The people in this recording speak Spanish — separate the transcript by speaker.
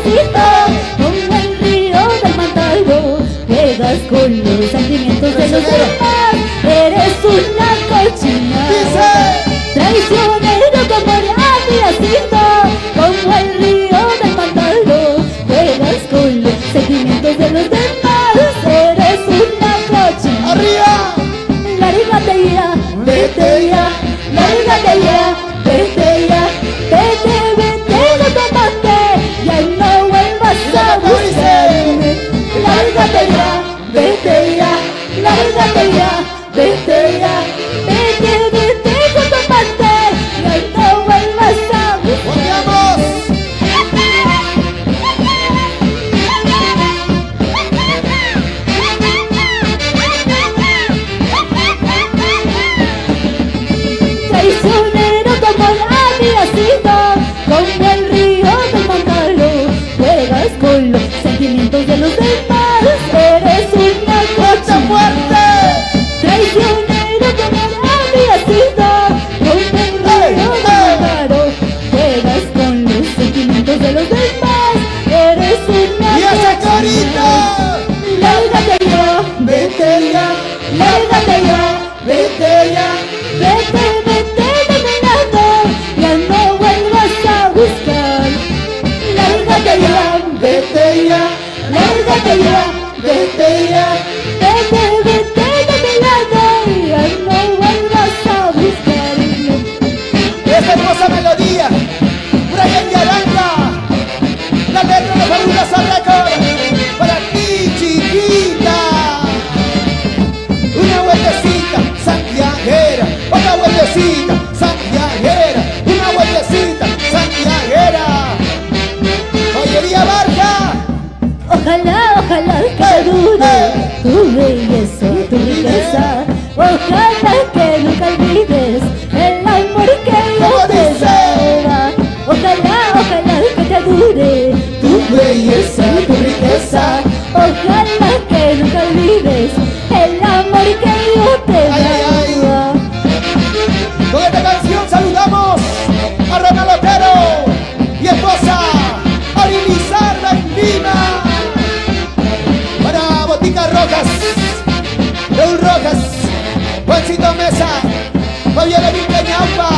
Speaker 1: Diosito, como el río del Mantaro, juegas con los sentimientos de los demás. Eres una cochina, traicionero como el Diosito, como el río del Mantaro, juegas con los sentimientos de los demás. Eres una cochina.
Speaker 2: ¡Arriba!
Speaker 1: Lárgate ya, vete ya, lárgate ya, vete ya, vete, vete, no tomaste, ya no vuelvas a buscarme. Lárgate ya, vete ya, lárgate ya, vete ya, vete, vete, no tomaste, ya no vuelvas a buscarme. Traicionero como el Diosito, como el río del Mantaro, juegas con los sentimientos de los demás. Eres una cocha
Speaker 2: fuerte.
Speaker 1: Traicionero como el Diosito, como el río del Mantaro, juegas con los sentimientos de los demás. Eres una
Speaker 2: ¡Y esa
Speaker 1: cochina.
Speaker 2: carita!
Speaker 1: Lárgate ya,
Speaker 2: ¡Vete ya!
Speaker 1: lárgate ya,
Speaker 2: ¡Vete ya!
Speaker 1: vete, vete de mi lado, ya no vuelvas a buscar. Lárgate ya,
Speaker 2: ¡Vete ya!
Speaker 1: lárgate ya,
Speaker 2: ¡Vete ya!
Speaker 1: vete, vete de mi lado, ya no vuelvas a buscarme.
Speaker 2: Esta hermosa melodía, Brian Yaranga, la letra de Fabulosa Record, para ti, chiquita. Una vueltecita santiaguera, otra vueltecita santiaguera, una vueltecita santiaguera. Joyería Barca.
Speaker 1: Ojalá, ojalá que te dure tu belleza, tu riqueza. Ojalá que nunca olvides el amor que yo te daba. Ojalá, ojalá que te dure tu belleza, tu riqueza. Ojalá que nunca olvides el amor que yo te
Speaker 2: Ay, ay, ay.
Speaker 1: daba.
Speaker 2: Con esta canción saludamos a Ronald Otero y esposa Arilizar Lima. Para Boticas Rojas, Raúl Rojas, Juancito Mesa, Fabiola Villañaupa.